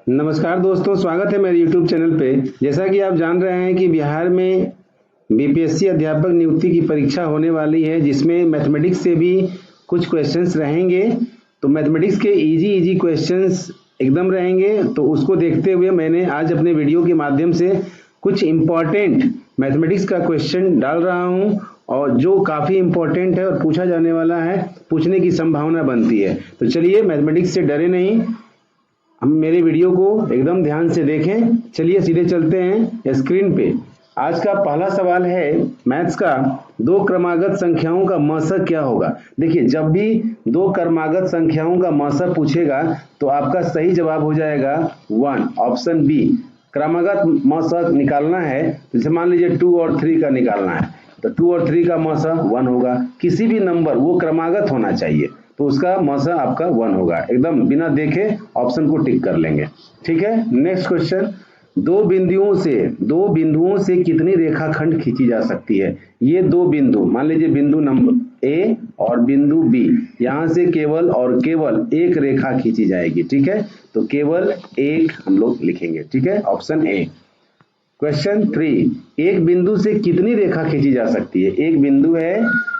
नमस्कार दोस्तों, स्वागत है मेरे YouTube चैनल पे। जैसा कि आप जान रहे हैं कि बिहार में बीपीएससी अध्यापक नियुक्ति की परीक्षा होने वाली है, जिसमें मैथमेटिक्स से भी कुछ क्वेश्चंस रहेंगे। तो मैथमेटिक्स के इजी क्वेश्चंस एकदम रहेंगे, तो उसको देखते हुए मैंने आज अपने वीडियो के माध्यम से कुछ इम्पॉर्टेंट मैथमेटिक्स का क्वेश्चन डाल रहा हूँ, और जो काफ़ी इम्पोर्टेंट है और पूछा जाने वाला है, पूछने की संभावना बनती है। तो चलिए, मैथमेटिक्स से डरे नहीं, हम मेरे वीडियो को एकदम ध्यान से देखें। चलिए सीधे चलते हैं स्क्रीन पे। आज का पहला सवाल है मैथ्स का, दो क्रमागत संख्याओं का मशक क्या होगा। देखिए, जब भी दो क्रमागत संख्याओं का मशक पूछेगा तो आपका सही जवाब हो जाएगा 1, ऑप्शन बी। क्रमागत मशक निकालना है, जैसे मान लीजिए 2 और 3 का निकालना है, तो 2 और 3 का मशक 1 होगा। किसी भी नंबर वो क्रमागत होना चाहिए, तो उसका मशक आपका 1 होगा। एकदम बिना देखे ऑप्शन को टिक कर लेंगे। ठीक है, नेक्स्ट क्वेश्चन, दो बिंदुओं से कितनी रेखाखंड खींची जा सकती है। ये दो बिंदु, मान लीजिए बिंदु नंबर ए और बिंदु बी, यहां से केवल और केवल एक रेखा खींची जाएगी। ठीक है, तो केवल एक हम लोग लिखेंगे। ठीक है, ऑप्शन ए। क्वेश्चन 3, एक बिंदु से कितनी रेखा खींची जा सकती है। एक बिंदु है,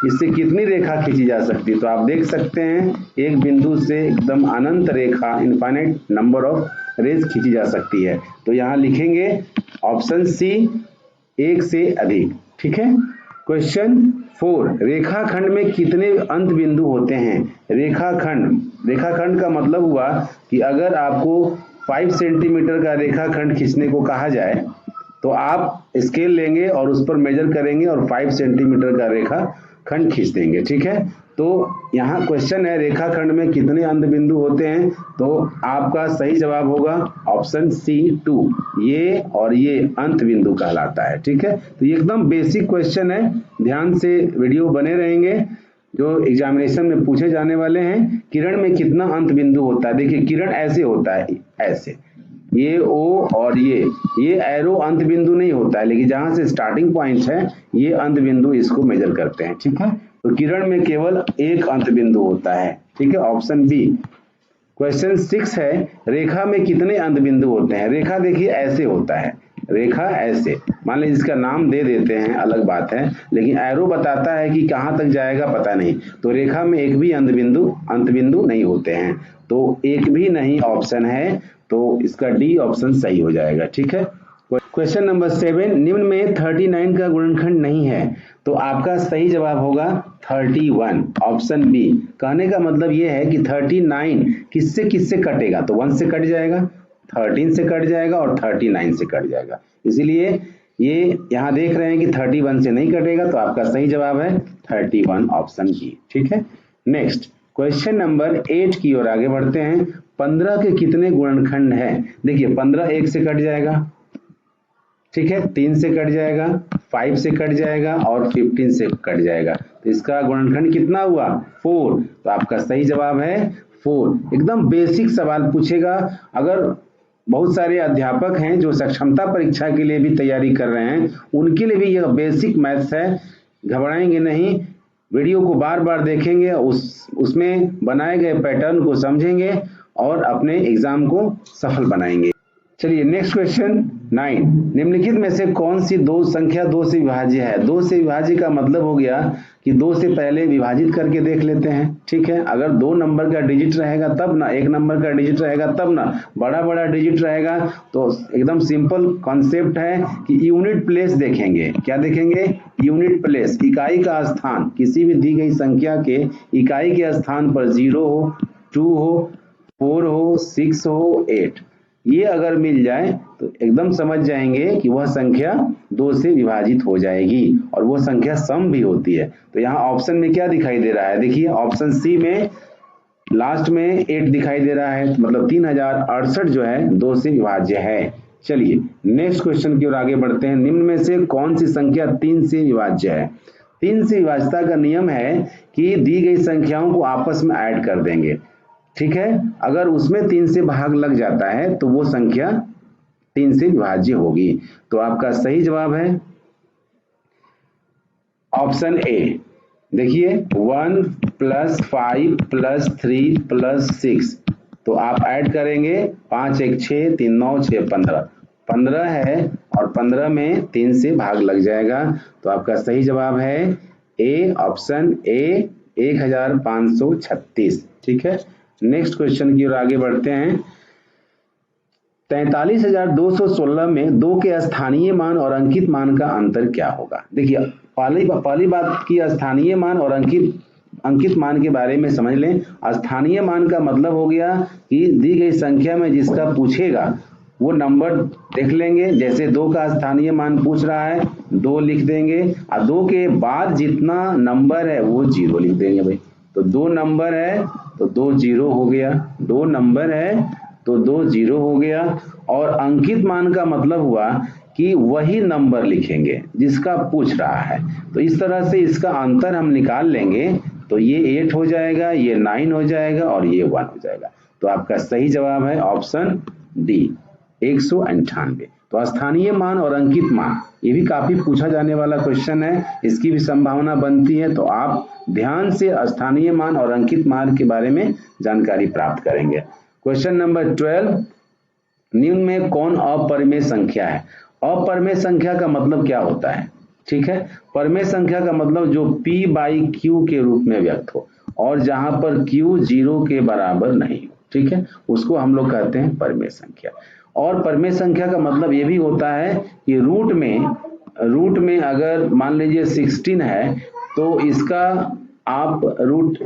इससे कितनी रेखा खींची जा सकती है। तो आप देख सकते हैं, एक बिंदु से एकदम अनंत रेखा, इनफाइनाइट नंबर ऑफ रेज खींची जा सकती है। तो यहाँ लिखेंगे ऑप्शन सी, एक से अधिक। ठीक है। क्वेश्चन 4, रेखाखंड में कितने अंत बिंदु होते हैं। रेखाखंड का मतलब हुआ कि अगर आपको 5 सेंटीमीटर का रेखाखंड खींचने को कहा जाए, तो आप स्केल लेंगे और उस पर मेजर करेंगे और 5 सेंटीमीटर का रेखा खंड खींच देंगे। ठीक है, तो यहाँ क्वेश्चन है रेखाखंड में कितने अंत बिंदु होते हैं, तो आपका सही जवाब होगा ऑप्शन सी 2, ये और ये अंत बिंदु कहलाता है। ठीक है, तो ये एकदम बेसिक क्वेश्चन है, ध्यान से वीडियो बने रहेंगे जो एग्जामिनेशन में पूछे जाने वाले हैं। किरण में कितना अंत बिंदु होता है। देखिए, किरण ऐसे होता है, ऐसे, ये ओ और ये एरो अंत बिंदु नहीं होता है, लेकिन जहां से स्टार्टिंग पॉइंट है ये अंत बिंदु, इसको मेजर करते हैं। ठीक है, तो किरण में केवल एक अंत बिंदु होता है। ठीक है, ऑप्शन बी। क्वेश्चन 6 है, रेखा में कितने अंत बिंदु होते हैं। रेखा देखिए ऐसे होता है, रेखा ऐसे, मान लीजिए इसका नाम दे देते हैं, अलग बात है, लेकिन एरो बताता है कि कहां तक जाएगा पता नहीं। तो रेखा में एक भी अंत बिंदु नहीं होते हैं, तो एक भी नहीं ऑप्शन है, तो इसका डी ऑप्शन सही हो जाएगा। ठीक है। क्वेश्चन नंबर 7, निम्न में 39 का गुणनखंड नहीं है, तो आपका सही जवाब होगा 31, ऑप्शन बी। कहने का मतलब ये है कि 39 किससे किससे कटेगा, तो 1 से कट जाएगा, 13 से कट जाएगा और 39 से कट जाएगा। इसीलिए ये यहाँ देख रहे हैं कि 31 से नहीं कटेगा, तो आपका सही जवाब है 31, ऑप्शन बी। ठीक है। नेक्स्ट क्वेश्चन नंबर 8 की ओर आगे बढ़ते हैं। 15 के कितने गुणनखंड हैं। देखिए, 15 1 से कट जाएगा, ठीक है, 3 से कट जाएगा, 5 से कट जाएगा और 15 से कट जाएगा। तो इसका गुणनखंड कितना हुआ, 4। तो आपका सही जवाब है 4। एकदम बेसिक सवाल पूछेगा। अगर बहुत सारे अध्यापक हैं जो सक्षमता परीक्षा के लिए भी तैयारी कर रहे हैं, उनके लिए भी यह बेसिक मैथ्स है, घबराएंगे नहीं। वीडियो को बार बार देखेंगे, उसमें बनाए गए पैटर्न को समझेंगे और अपने एग्जाम को सफल बनाएंगे। चलिए नेक्स्ट क्वेश्चन 9, निम्नलिखित में से कौन सी दो संख्या 2 से विभाज्य है। 2 से विभाज्य का मतलब हो गया कि 2 से पहले विभाजित करके देख लेते हैं। ठीक है, अगर 2 नंबर का डिजिट रहेगा तब ना, 1 नंबर का डिजिट रहेगा तब ना, बड़ा डिजिट रहेगा तो एकदम सिंपल कॉन्सेप्ट है कि यूनिट प्लेस देखेंगे। क्या देखेंगे, यूनिट प्लेस, इकाई का स्थान, किसी भी दी गई संख्या के इकाई के स्थान पर 0 हो, 2 हो, 4 हो, 6 हो, 8, ये अगर मिल जाए तो एकदम समझ जाएंगे कि वह संख्या 2 से विभाजित हो जाएगी और वह संख्या सम भी होती है। तो यहाँ ऑप्शन में क्या दिखाई दे रहा है, देखिए ऑप्शन सी में लास्ट में 8 दिखाई दे रहा है, मतलब 3068 जो है 2 से विभाज्य है। चलिए नेक्स्ट क्वेश्चन की ओर आगे बढ़ते हैं। निम्न में से कौन सी संख्या 3 से विभाज्य है। 3 से विभाज्यता का नियम है कि दी गई संख्याओं को आपस में ऐड कर देंगे। ठीक है, अगर उसमें 3 से भाग लग जाता है तो वो संख्या 3 से विभाज्य होगी। तो आपका सही जवाब है ऑप्शन ए। देखिए 1 + 5 + 3 + 6, तो आप ऐड करेंगे 5 1 6 3 9 6 15 15 है और 15 में 3 से भाग लग जाएगा। तो आपका सही जवाब है ए, ऑप्शन ए 1536। ठीक है, नेक्स्ट क्वेश्चन की ओर आगे बढ़ते हैं। 43,216 में 2 के स्थानीय मान और अंकित मान का अंतर क्या होगा। देखिए पहली बात की स्थानीय मान और अंकित मान के बारे में समझ लें। स्थानीय मान का मतलब हो गया कि दी गई संख्या में जिसका पूछेगा वो नंबर देख लेंगे। जैसे 2 का स्थानीय मान पूछ रहा है 2 लिख देंगे और 2 के बाद जितना नंबर है वो 0 लिख देंगे भाई। तो 2 नंबर है तो 2 0 हो गया, 2 नंबर है तो 2 0 हो गया। और अंकित मान का मतलब हुआ कि वही नंबर लिखेंगे जिसका पूछ रहा है। तो इस तरह से इसका अंतर हम निकाल लेंगे तो ये 8 हो जाएगा, ये 9 हो जाएगा और ये 1 हो जाएगा। तो आपका सही जवाब है ऑप्शन डी 198। तो स्थानीय मान और अंकित मान ये भी काफी पूछा जाने वाला क्वेश्चन है, इसकी भी संभावना बनती है। तो आप ध्यान से स्थानीय मान और अंकित मान के बारे में जानकारी प्राप्त करेंगे। क्वेश्चन नंबर 12, निम्न में कौन अपरिमेय संख्या है। अपरिमेय संख्या का मतलब क्या होता है। ठीक है, परिमेय संख्या का मतलब जो p बाई क्यू के रूप में व्यक्त हो और जहां पर q 0 के बराबर नहीं हो। ठीक है, उसको हम लोग कहते हैं परिमेय संख्या। और परिमेय संख्या का मतलब ये भी होता है कि रूट में अगर मान लीजिए 16 है तो इसका आप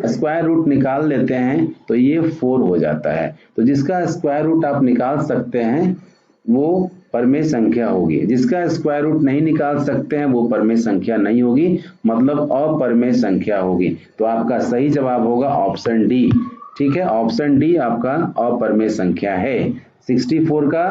स्क्वायर रूट निकाल लेते हैं तो ये 4 हो जाता है। तो जिसका स्क्वायर रूट आप निकाल सकते हैं वो परिमेय संख्या होगी, जिसका स्क्वायर रूट नहीं निकाल सकते हैं वो परिमेय संख्या नहीं होगी, मतलब अपरिमेय संख्या होगी। तो आपका सही जवाब होगा ऑप्शन डी। ठीक है, ऑप्शन डी आपका अपरिमेय संख्या है। 64 का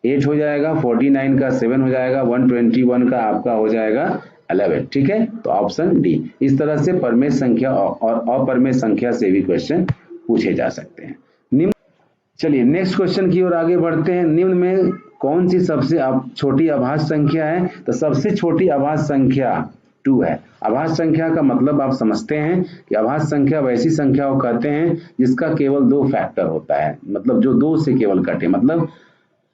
8 हो जाएगा, 49 का 7 हो जाएगा, 121 का आपका हो जाएगा 11। ठीक है, तो ऑप्शन डी। इस तरह से परिमेय संख्या और अपरिमेय संख्या से भी क्वेश्चन पूछे जा सकते हैं। चलिए नेक्स्ट क्वेश्चन की ओर आगे बढ़ते हैं। निम्न में कौन सी सबसे छोटी अभाज्य संख्या है। तो सबसे छोटी अभाज्य संख्या 2 है। अभाज्य संख्या का मतलब आप समझते हैं कि अभाज्य संख्या वैसी संख्या को कहते हैं जिसका केवल 2 फैक्टर होता है, मतलब जो 2 से केवल कटे, मतलब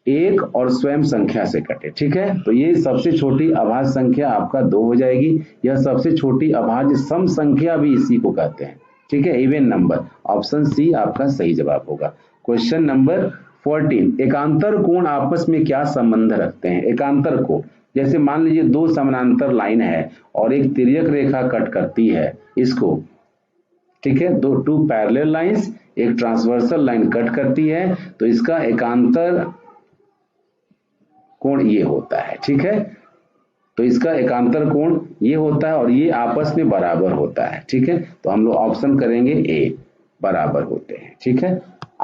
1 और स्वयं संख्या से कटे। ठीक है, तो ये सबसे छोटी अभाज्य संख्या आपका 2 हो जाएगी। यह सबसे छोटी अभाज्य सम संख्या भी इसी को कहते हैं। ठीक है, इवन नंबर। ऑप्शन सी आपका सही जवाब होगा। क्वेश्चन नंबर 14, एकांतर कोण आपस में क्या संबंध रखते हैं। एकांतर कोण जैसे मान लीजिए 2 समानांतर लाइन है और एक तिर्यक रेखा कट करती है इसको। ठीक है, 2 पैरेलल लाइंस एक ट्रांसवर्सल लाइन कट करती है तो इसका एकांतर कोण ये होता है। ठीक है, तो इसका एकांतर कोण ये होता है और ये आपस में बराबर होता है। ठीक है, तो हम लोग ऑप्शन करेंगे ए, बराबर होते हैं। ठीक है,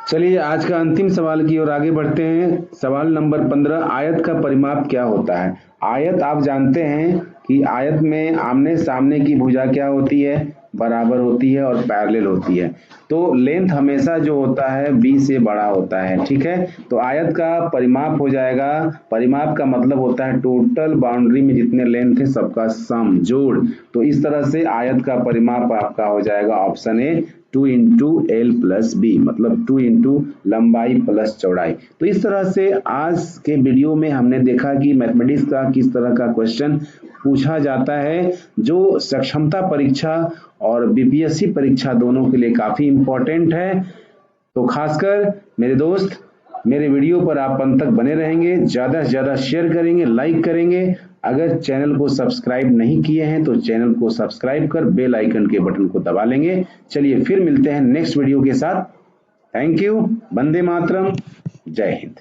चलिए आज का अंतिम सवाल की ओर आगे बढ़ते हैं। सवाल नंबर 15, आयत का परिमाप क्या होता है। आयत आप जानते हैं कि आयत में आमने सामने की भुजा क्या होती है, बराबर होती है और पैरेलल होती है। तो लेंथ हमेशा जो होता है b से बड़ा होता है। ठीक है, तो आयत का परिमाप हो जाएगा, परिमाप का मतलब होता है टोटल बाउंड्री में जितने लेंथ है सबका सम, जोड़। तो इस तरह से आयत का परिमाप आपका हो जाएगा option A 2 into L plus B, मतलब 2 इंटू लंबाई प्लस चौड़ाई। तो इस तरह से आज के वीडियो में हमने देखा कि मैथमेटिक्स का किस तरह का क्वेश्चन पूछा जाता है, जो सक्षमता परीक्षा और बीपीएससी परीक्षा दोनों के लिए काफी इंपॉर्टेंट है। तो खासकर मेरे दोस्त मेरे वीडियो पर आप अंत तक बने रहेंगे, ज्यादा से ज्यादा शेयर करेंगे, लाइक करेंगे। अगर चैनल को सब्सक्राइब नहीं किए हैं तो चैनल को सब्सक्राइब कर बेल आइकन के बटन को दबा लेंगे। चलिए फिर मिलते हैं नेक्स्ट वीडियो के साथ। थैंक यू, वंदे मातरम, जय हिंद।